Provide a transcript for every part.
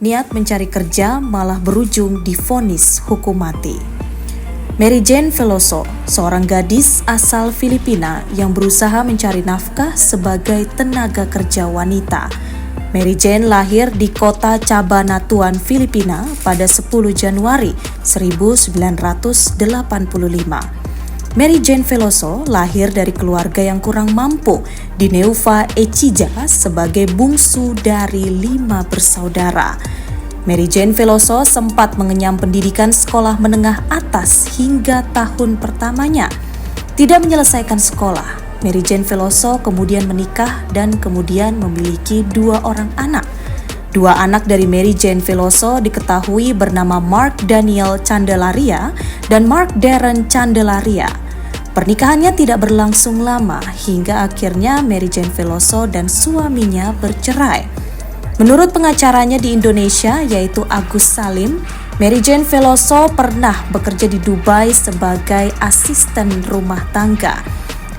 niat mencari kerja malah berujung divonis hukum mati. Mary Jane Veloso, seorang gadis asal Filipina yang berusaha mencari nafkah sebagai tenaga kerja wanita. Mary Jane lahir di kota Cabanatuan, Filipina pada 10 Januari 1985. Mary Jane Veloso lahir dari keluarga yang kurang mampu di Neuva Ecija sebagai bungsu dari 5 bersaudara. Mary Jane Veloso sempat mengenyam pendidikan sekolah menengah atas hingga tahun pertamanya. Tidak menyelesaikan sekolah, Mary Jane Veloso kemudian menikah dan kemudian memiliki 2 orang anak. 2 anak dari Mary Jane Veloso diketahui bernama Mark Daniel Candelaria dan Mark Darren Candelaria. Pernikahannya tidak berlangsung lama hingga akhirnya Mary Jane Veloso dan suaminya bercerai. Menurut pengacaranya di Indonesia yaitu Agus Salim, Mary Jane Veloso pernah bekerja di Dubai sebagai asisten rumah tangga.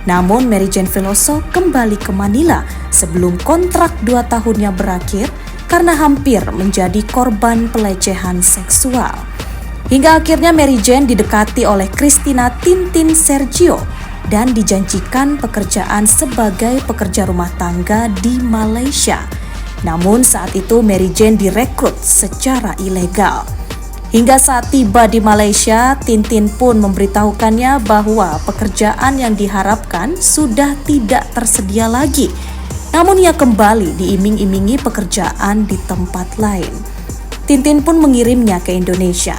Namun Mary Jane Veloso kembali ke Manila sebelum kontrak 2 tahunnya berakhir karena hampir menjadi korban pelecehan seksual. Hingga akhirnya Mary Jane didekati oleh Christina Tintin Sergio dan dijanjikan pekerjaan sebagai pekerja rumah tangga di Malaysia. Namun saat itu Mary Jane direkrut secara ilegal. Hingga saat tiba di Malaysia, Tintin pun memberitahukannya bahwa pekerjaan yang diharapkan sudah tidak tersedia lagi. Namun ia kembali diiming-imingi pekerjaan di tempat lain. Tintin pun mengirimnya ke Indonesia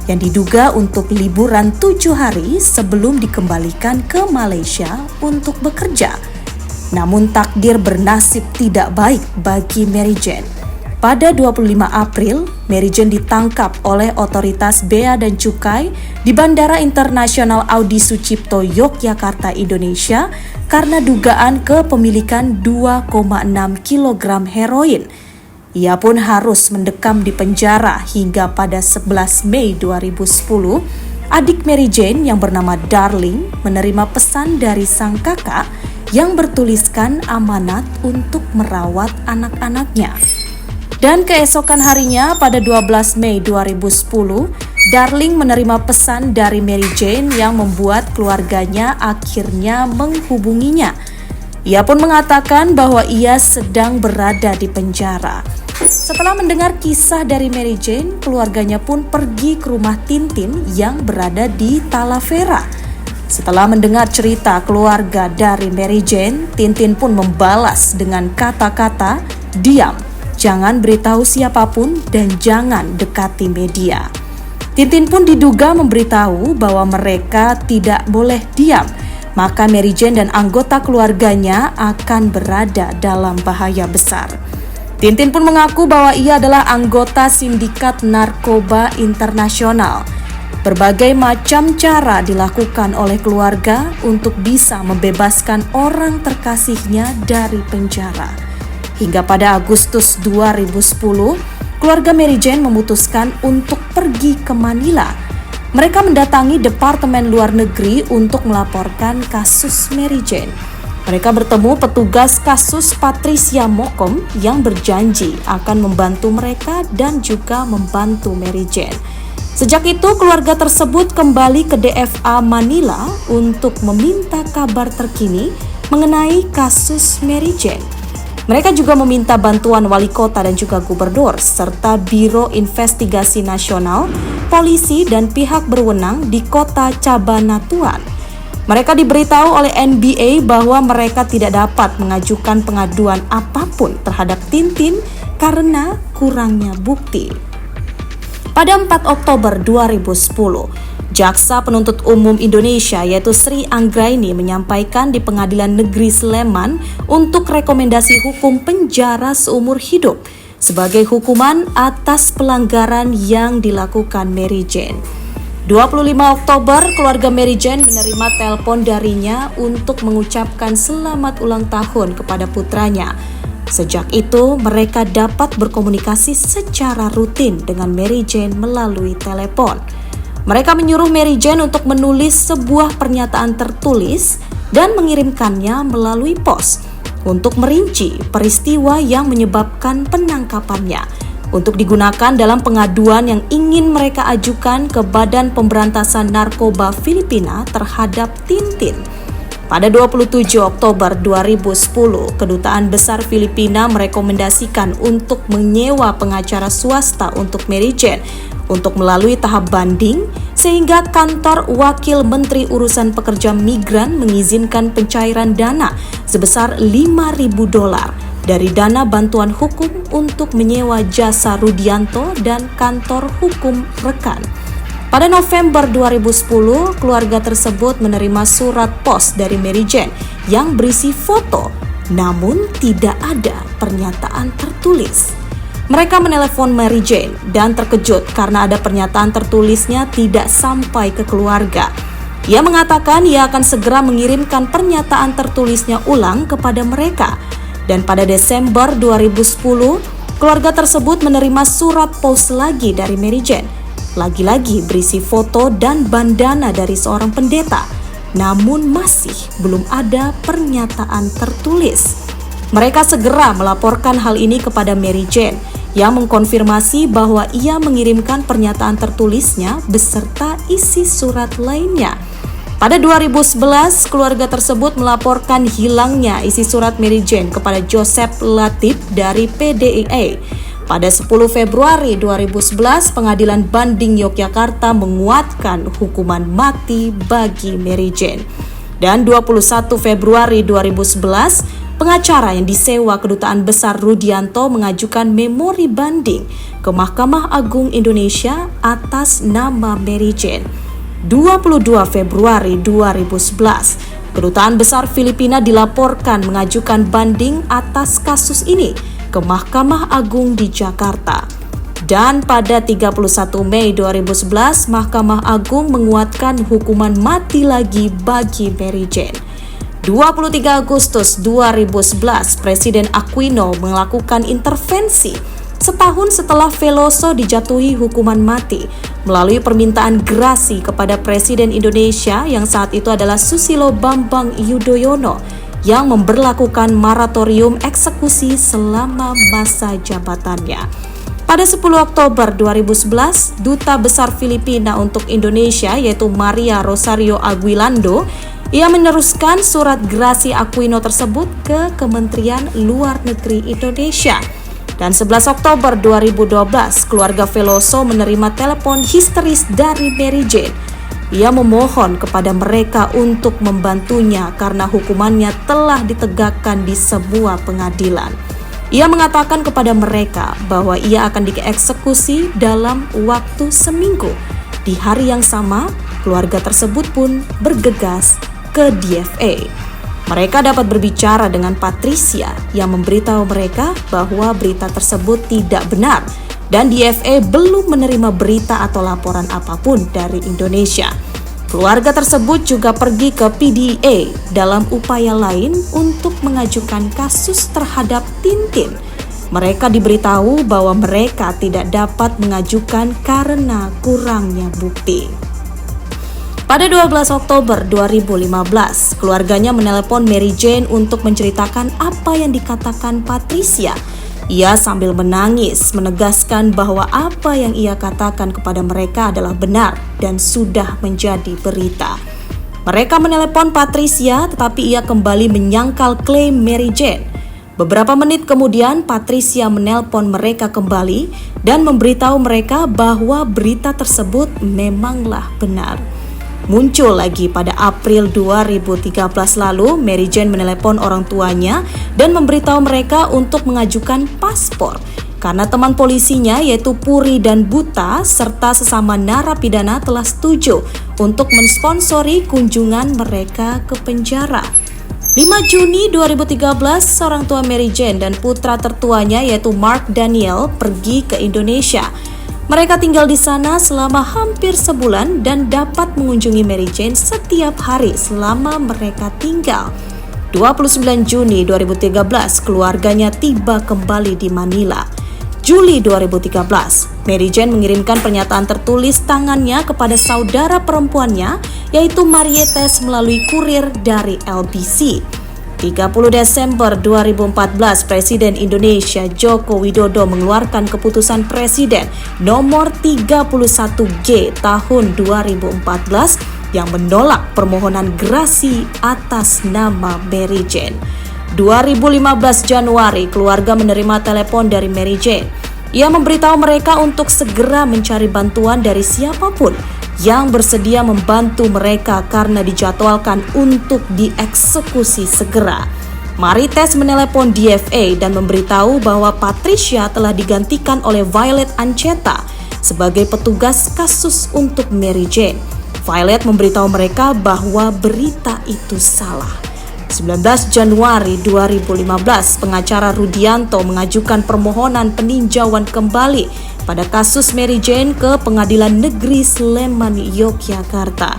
yang diduga untuk liburan 7 hari sebelum dikembalikan ke Malaysia untuk bekerja. Namun takdir bernasib tidak baik bagi Mary Jane. Pada 25 April, Mary Jane ditangkap oleh otoritas Bea dan Cukai di Bandara Internasional Audi Sucipto, Yogyakarta, Indonesia karena dugaan kepemilikan 2,6 kg heroin. Ia pun harus mendekam di penjara hingga pada 11 Mei 2010, adik Mary Jane yang bernama Darling menerima pesan dari sang kakak yang bertuliskan amanat untuk merawat anak-anaknya. Dan keesokan harinya pada 12 Mei 2010, Darling menerima pesan dari Mary Jane yang membuat keluarganya akhirnya menghubunginya. Ia pun mengatakan bahwa ia sedang berada di penjara. Setelah mendengar kisah dari Mary Jane, keluarganya pun pergi ke rumah Tintin yang berada di Talavera. Setelah mendengar cerita keluarga dari Mary Jane, Tintin pun membalas dengan kata-kata, "Diam, jangan beritahu siapapun dan jangan dekati media." Tintin pun diduga memberitahu bahwa mereka tidak boleh diam, maka Mary Jane dan anggota keluarganya akan berada dalam bahaya besar. Tintin pun mengaku bahwa ia adalah anggota sindikat narkoba internasional. Berbagai macam cara dilakukan oleh keluarga untuk bisa membebaskan orang terkasihnya dari penjara. Hingga pada Agustus 2010, keluarga Mary Jane memutuskan untuk pergi ke Manila. Mereka mendatangi Departemen Luar Negeri untuk melaporkan kasus Mary Jane. Mereka bertemu petugas kasus Patricia Mokom yang berjanji akan membantu mereka dan juga membantu Mary Jane. Sejak itu, keluarga tersebut kembali ke DFA Manila untuk meminta kabar terkini mengenai kasus Mary Jane. Mereka juga meminta bantuan wali kota dan juga gubernur, serta Biro Investigasi Nasional, polisi, dan pihak berwenang di kota Cabanatuan. Mereka diberitahu oleh NBA bahwa mereka tidak dapat mengajukan pengaduan apapun terhadap Tintin karena kurangnya bukti. Pada 4 Oktober 2010, Jaksa Penuntut Umum Indonesia yaitu Sri Anggraini menyampaikan di Pengadilan Negeri Sleman untuk rekomendasi hukum penjara seumur hidup sebagai hukuman atas pelanggaran yang dilakukan Mary Jane. 25 Oktober, keluarga Mary Jane menerima telepon darinya untuk mengucapkan selamat ulang tahun kepada putranya. Sejak itu, mereka dapat berkomunikasi secara rutin dengan Mary Jane melalui telepon. Mereka menyuruh Mary Jane untuk menulis sebuah pernyataan tertulis dan mengirimkannya melalui pos untuk merinci peristiwa yang menyebabkan penangkapannya. untuk digunakan dalam pengaduan yang ingin mereka ajukan ke Badan Pemberantasan Narkoba Filipina terhadap Tintin. Pada 27 Oktober 2010, Kedutaan Besar Filipina merekomendasikan untuk menyewa pengacara swasta untuk Mary Jane untuk melalui tahap banding, sehingga kantor Wakil Menteri Urusan Pekerja Migran mengizinkan pencairan dana sebesar $5.000 dari dana bantuan hukum untuk menyewa jasa Rudianto dan kantor hukum rekan. Pada November 2010, keluarga tersebut menerima surat pos dari Mary Jane yang berisi foto, namun tidak ada pernyataan tertulis. Mereka menelepon Mary Jane dan terkejut karena ada pernyataan tertulisnya tidak sampai ke keluarga. Ia mengatakan ia akan segera mengirimkan pernyataan tertulisnya ulang kepada mereka. Dan pada Desember 2010, keluarga tersebut menerima surat pos lagi dari Mary Jane. Lagi-lagi berisi foto dan bandana dari seorang pendeta, namun masih belum ada pernyataan tertulis. Mereka segera melaporkan hal ini kepada Mary Jane yang mengkonfirmasi bahwa ia mengirimkan pernyataan tertulisnya beserta isi surat lainnya. Pada 2011, keluarga tersebut melaporkan hilangnya isi surat Mary Jane kepada Joseph Latif dari PDIA. Pada 10 Februari 2011, Pengadilan Banding Yogyakarta menguatkan hukuman mati bagi Mary Jane. Dan 21 Februari 2011, pengacara yang disewa Kedutaan Besar Rudianto mengajukan memori banding ke Mahkamah Agung Indonesia atas nama Mary Jane. 22 Februari 2011, Kedutaan Besar Filipina dilaporkan mengajukan banding atas kasus ini ke Mahkamah Agung di Jakarta. Dan pada 31 Mei 2011, Mahkamah Agung menguatkan hukuman mati lagi bagi Mary Jane. 23 Agustus 2011, Presiden Aquino melakukan intervensi setahun setelah Veloso dijatuhi hukuman mati melalui permintaan gerasi kepada Presiden Indonesia yang saat itu adalah Susilo Bambang Yudhoyono yang memberlakukan moratorium eksekusi selama masa jabatannya. Pada 10 Oktober 2011, Duta Besar Filipina untuk Indonesia yaitu Maria Rosario Aguilando, ia meneruskan surat gerasi Aquino tersebut ke Kementerian Luar Negeri Indonesia. Dan 11 Oktober 2012, keluarga Veloso menerima telepon histeris dari Mary Jane. Ia memohon kepada mereka untuk membantunya karena hukumannya telah ditegakkan di sebuah pengadilan. Ia mengatakan kepada mereka bahwa ia akan dieksekusi dalam waktu seminggu. Di hari yang sama, keluarga tersebut pun bergegas ke DFA. Mereka dapat berbicara dengan Patricia yang memberitahu mereka bahwa berita tersebut tidak benar dan DFA belum menerima berita atau laporan apapun dari Indonesia. Keluarga tersebut juga pergi ke PDIA dalam upaya lain untuk mengajukan kasus terhadap Tintin. Mereka diberitahu bahwa mereka tidak dapat mengajukan karena kurangnya bukti. Pada 12 Oktober 2015, keluarganya menelepon Mary Jane untuk menceritakan apa yang dikatakan Patricia. Ia sambil menangis menegaskan bahwa apa yang ia katakan kepada mereka adalah benar dan sudah menjadi berita. Mereka menelepon Patricia tetapi ia kembali menyangkal klaim Mary Jane. Beberapa menit kemudian Patricia menelpon mereka kembali dan memberitahu mereka bahwa berita tersebut memanglah benar. Muncul lagi pada April 2013 lalu, Mary Jane menelepon orang tuanya dan memberitahu mereka untuk mengajukan paspor karena teman polisinya yaitu Puri dan Buta serta sesama narapidana telah setuju untuk mensponsori kunjungan mereka ke penjara. 5 Juni 2013, seorang tua Mary Jane dan putra tertuanya yaitu Mark Daniel pergi ke Indonesia. Mereka tinggal di sana selama hampir sebulan dan dapat mengunjungi Mary Jane setiap hari selama mereka tinggal. 29 Juni 2013, keluarganya tiba kembali di Manila. Juli 2013, Mary Jane mengirimkan pernyataan tertulis tangannya kepada saudara perempuannya, yaitu Marietes melalui kurir dari LBC. 30 Desember 2014, Presiden Indonesia Joko Widodo mengeluarkan keputusan Presiden nomor 31G tahun 2014 yang menolak permohonan gerasi atas nama Mary Jane. 2015 Januari, keluarga menerima telepon dari Mary Jane. Ia memberitahu mereka untuk segera mencari bantuan dari siapapun yang bersedia membantu mereka karena dijadwalkan untuk dieksekusi segera. Marites menelepon DFA dan memberitahu bahwa Patricia telah digantikan oleh Violet Anceta sebagai petugas kasus untuk Mary Jane. Violet memberitahu mereka bahwa berita itu salah. 19 Januari 2015, pengacara Rudianto mengajukan permohonan peninjauan kembali pada kasus Mary Jane ke Pengadilan Negeri Sleman, Yogyakarta.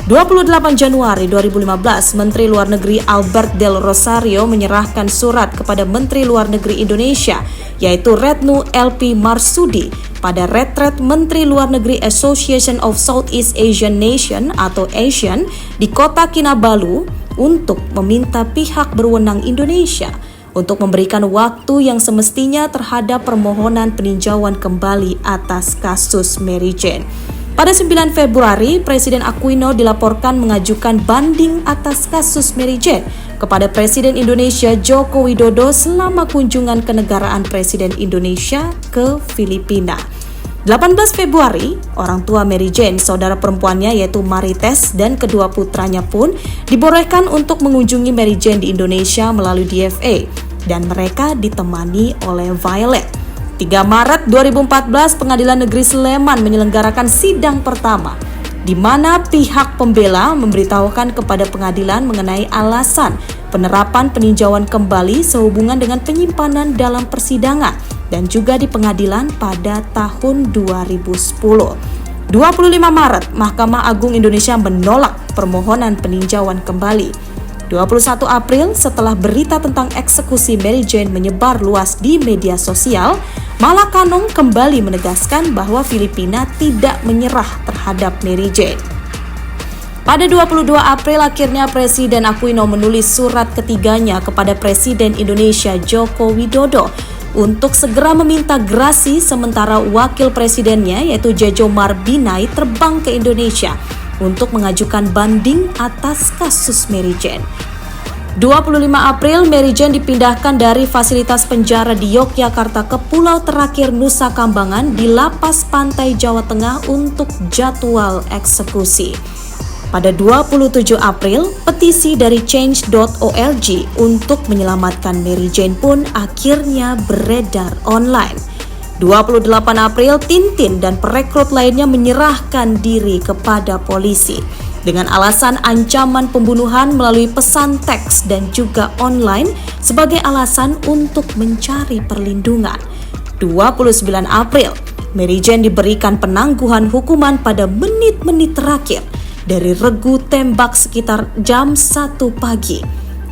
28 Januari 2015, Menteri Luar Negeri Albert Del Rosario menyerahkan surat kepada Menteri Luar Negeri Indonesia, yaitu Retno LP Marsudi, pada retret Menteri Luar Negeri Association of Southeast Asian Nation atau ASEAN di kota Kinabalu untuk meminta pihak berwenang Indonesia untuk memberikan waktu yang semestinya terhadap permohonan peninjauan kembali atas kasus Mary Jane. Pada 9 Februari, Presiden Aquino dilaporkan mengajukan banding atas kasus Mary Jane kepada Presiden Indonesia Joko Widodo selama kunjungan kenegaraan Presiden Indonesia ke Filipina. 18 Februari, orang tua Mary Jane, saudara perempuannya yaitu Marites dan kedua putranya pun dibolehkan untuk mengunjungi Mary Jane di Indonesia melalui DFA dan mereka ditemani oleh Violet. 3 Maret 2014, Pengadilan Negeri Sleman menyelenggarakan sidang pertama di mana pihak pembela memberitahukan kepada pengadilan mengenai alasan penerapan peninjauan kembali sehubungan dengan penyimpanan dalam persidangan dan juga di pengadilan pada tahun 2010. 25 Maret, Mahkamah Agung Indonesia menolak permohonan peninjauan kembali. 21 April, setelah berita tentang eksekusi Mary Jane menyebar luas di media sosial, Malacanang kembali menegaskan bahwa Filipina tidak menyerah terhadap Mary Jane. Pada 22 April, akhirnya Presiden Aquino menulis surat ketiganya kepada Presiden Indonesia Joko Widodo untuk segera meminta gerasi sementara wakil presidennya yaitu Jejo Marbinai terbang ke Indonesia untuk mengajukan banding atas kasus Mary Jane. 25 April, Mary Jane dipindahkan dari fasilitas penjara di Yogyakarta ke pulau terakhir Nusa Kambangan di Lapas Pantai Jawa Tengah untuk jadwal eksekusi. Pada 27 April, petisi dari change.org untuk menyelamatkan Mary Jane pun akhirnya beredar online. 28 April, Tintin dan perekrut lainnya menyerahkan diri kepada polisi dengan alasan ancaman pembunuhan melalui pesan teks dan juga online sebagai alasan untuk mencari perlindungan. 29 April, Mary Jane diberikan penangguhan hukuman pada menit-menit terakhir dari regu tembak sekitar jam 1 pagi.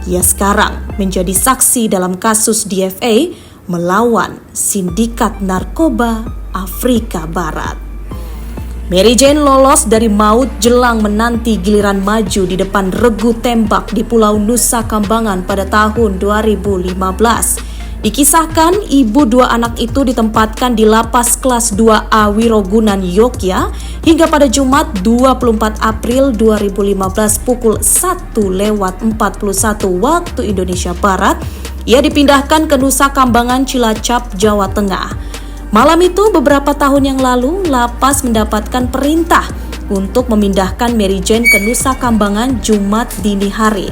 Ia sekarang menjadi saksi dalam kasus DFA melawan sindikat narkoba Afrika Barat. Mary Jane lolos dari maut jelang menanti giliran maju di depan regu tembak di Pulau Nusa Kambangan pada tahun 2015. Dikisahkan, ibu dua anak itu ditempatkan di lapas kelas 2A Wirogunan, Yogyakarta hingga pada Jumat 24 April 2015 pukul 1:41 waktu Indonesia Barat, ia dipindahkan ke Nusa Kambangan, Cilacap, Jawa Tengah. Malam itu beberapa tahun yang lalu, lapas mendapatkan perintah untuk memindahkan Mary Jane ke Nusa Kambangan Jumat dini hari.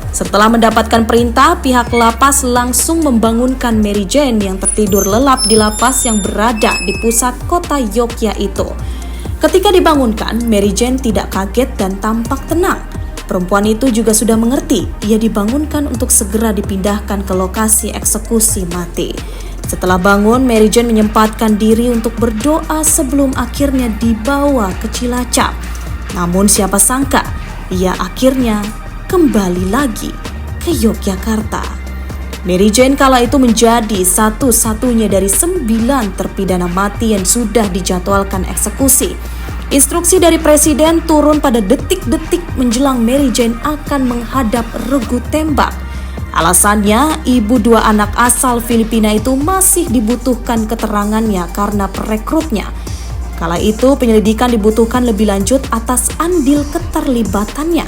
Setelah mendapatkan perintah, pihak lapas langsung membangunkan Mary Jane yang tertidur lelap di lapas yang berada di pusat kota Yogyakarta itu. Ketika dibangunkan, Mary Jane tidak kaget dan tampak tenang. Perempuan itu juga sudah mengerti, ia dibangunkan untuk segera dipindahkan ke lokasi eksekusi mati. Setelah bangun, Mary Jane menyempatkan diri untuk berdoa sebelum akhirnya dibawa ke Cilacap. Namun siapa sangka, ia akhirnya kembali lagi ke Yogyakarta. Mary Jane kala itu menjadi satu-satunya dari 9 terpidana mati yang sudah dijadwalkan eksekusi. Instruksi dari Presiden turun pada detik-detik menjelang Mary Jane akan menghadap regu tembak. Alasannya, ibu dua anak asal Filipina itu masih dibutuhkan keterangannya karena perekrutnya. Kala itu penyelidikan dibutuhkan lebih lanjut atas andil keterlibatannya.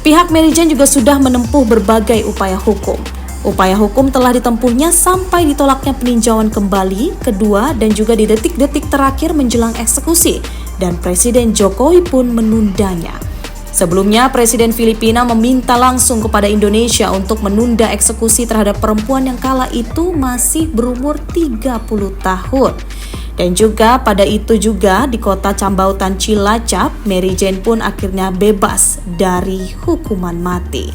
Pihak Mary Jane juga sudah menempuh berbagai upaya hukum. Upaya hukum telah ditempuhnya sampai ditolaknya peninjauan kembali, kedua dan juga di detik-detik terakhir menjelang eksekusi, dan Presiden Jokowi pun menundanya. Sebelumnya, Presiden Filipina meminta langsung kepada Indonesia untuk menunda eksekusi terhadap perempuan yang kala itu masih berumur 30 tahun. Dan juga pada itu juga di kota Cambautan Cilacap, Mary Jane pun akhirnya bebas dari hukuman mati.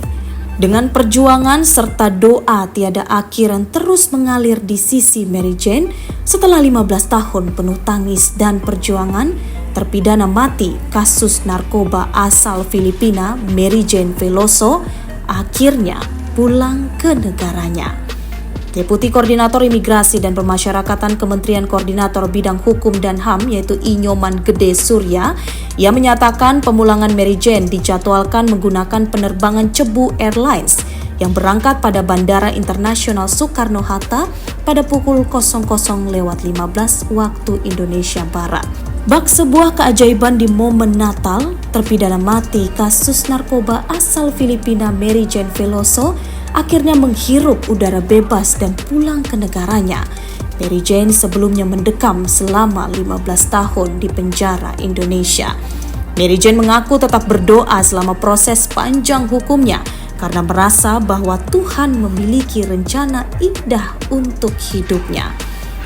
Dengan perjuangan serta doa tiada akhir yang terus mengalir di sisi Mary Jane, setelah 15 tahun penuh tangis dan perjuangan, terpidana mati kasus narkoba asal Filipina, Mary Jane Veloso, akhirnya pulang ke negaranya. Deputi Koordinator Imigrasi dan Pemasyarakatan Kementerian Koordinator Bidang Hukum dan HAM yaitu Inyoman Gede Surya, ia menyatakan pemulangan Mary Jane dijadwalkan menggunakan penerbangan Cebu Airlines yang berangkat pada Bandara Internasional Soekarno-Hatta pada pukul 00.15 waktu Indonesia Barat. Bak sebuah keajaiban di momen Natal, terpidana mati kasus narkoba asal Filipina Mary Jane Veloso akhirnya menghirup udara bebas dan pulang ke negaranya. Mary Jane sebelumnya mendekam selama 15 tahun di penjara Indonesia. Mary Jane mengaku tetap berdoa selama proses panjang hukumnya karena merasa bahwa Tuhan memiliki rencana indah untuk hidupnya.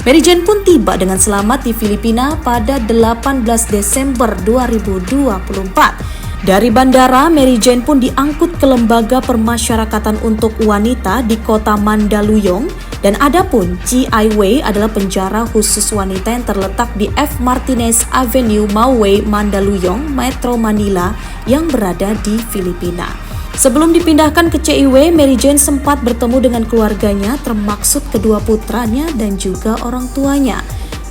Mary Jane pun tiba dengan selamat di Filipina pada 18 Desember 2024. Dari bandara, Mary Jane pun diangkut ke Lembaga Permasyarakatan untuk Wanita di kota Mandaluyong, dan adapun GI adalah penjara khusus wanita yang terletak di F. Martinez Avenue, Mauway, Mandaluyong, Metro Manila yang berada di Filipina. Sebelum dipindahkan ke CIW, Mary Jane sempat bertemu dengan keluarganya, termaksud kedua putranya dan juga orang tuanya.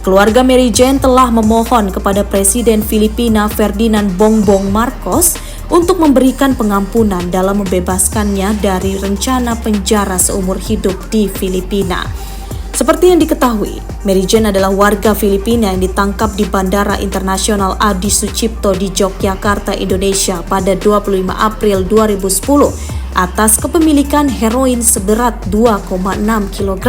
Keluarga Mary Jane telah memohon kepada Presiden Filipina Ferdinand Bongbong Marcos untuk memberikan pengampunan dalam membebaskannya dari rencana penjara seumur hidup di Filipina. Seperti yang diketahui, Mary Jane adalah warga Filipina yang ditangkap di Bandara Internasional Adi Sucipto di Yogyakarta, Indonesia pada 25 April 2010 atas kepemilikan heroin seberat 2,6 kg.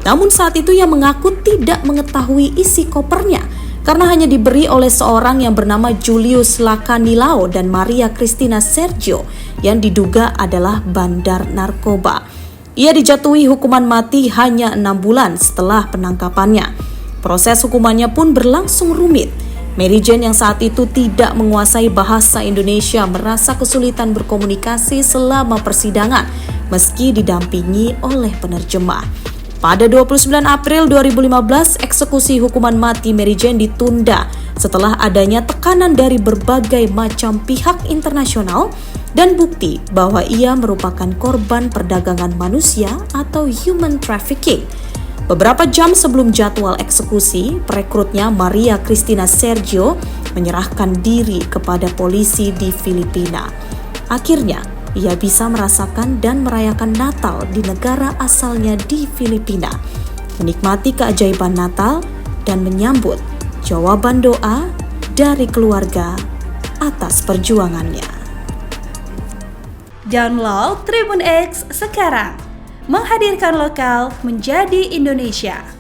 Namun saat itu ia mengaku tidak mengetahui isi kopernya karena hanya diberi oleh seorang yang bernama Julius Lacanilao dan Maria Cristina Sergio yang diduga adalah bandar narkoba. Ia dijatuhi hukuman mati hanya 6 bulan setelah penangkapannya. Proses hukumannya pun berlangsung rumit. Mary Jane yang saat itu tidak menguasai bahasa Indonesia merasa kesulitan berkomunikasi selama persidangan meski didampingi oleh penerjemah. Pada 29 April 2015, eksekusi hukuman mati Mary Jane ditunda setelah adanya tekanan dari berbagai macam pihak internasional dan bukti bahwa ia merupakan korban perdagangan manusia atau human trafficking. Beberapa jam sebelum jadwal eksekusi, perekrutnya Maria Cristina Sergio menyerahkan diri kepada polisi di Filipina. Akhirnya, ia bisa merasakan dan merayakan Natal di negara asalnya di Filipina, menikmati keajaiban Natal dan menyambut jawaban doa dari keluarga atas perjuangannya. Download Tribun X sekarang, menghadirkan lokal menjadi Indonesia.